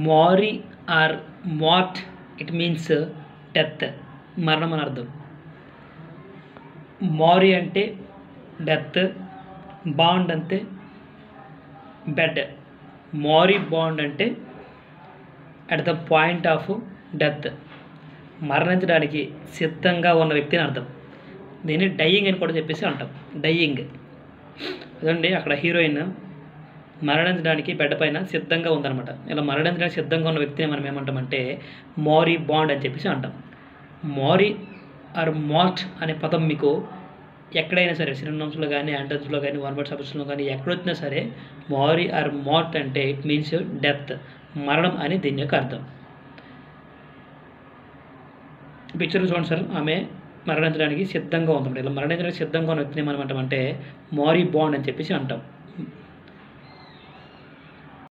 మారి ఆర్ మార్ట్ it means death, మరణం అని అర్థం. మారి అంటే డెత్, బాండ్ అంటే బెడ్. మారి బాండ్ అంటే at the point of death, మరణించడానికి సిద్ధంగా ఉన్న వ్యక్తిని అర్థం. దీన్ని డయింగ్ అని కూడా చెప్పేసి అంటాం. డయింగ్ అదండి, అక్కడ హీరోయిన్ మరణించడానికి బెడ్ పైన సిద్ధంగా ఉందన్నమాట. ఇలా మరణించడానికి సిద్ధంగా ఉన్న వ్యక్తిని మనం ఏమంటామంటే మారి బాండ్ అని చెప్పేసి అంటాం. మారి ఆర్ మార్ట్ అనే పదం మీకు ఎక్కడైనా సరే సినోనిమ్స్లో కానీ, యాంటోనిమ్స్లో కానీ, వన్ వర్డ్ సబ్జెక్ట్స్లో కానీ ఎక్కడొచ్చినా సరే మారి ఆర్ మార్ట్ అంటే ఇట్ మీన్స్ డెత్, మరణం అని దీని యొక్క అర్థం. పిక్చర్ చూడండి సార్, ఆమె మరణించడానికి సిద్ధంగా ఉందండి. ఇలా మరణించడానికి సిద్ధంగా ఉన్న వ్యక్తిని మనం అంటామంటే మారి బాండ్ అని చెప్పేసి అంటాం.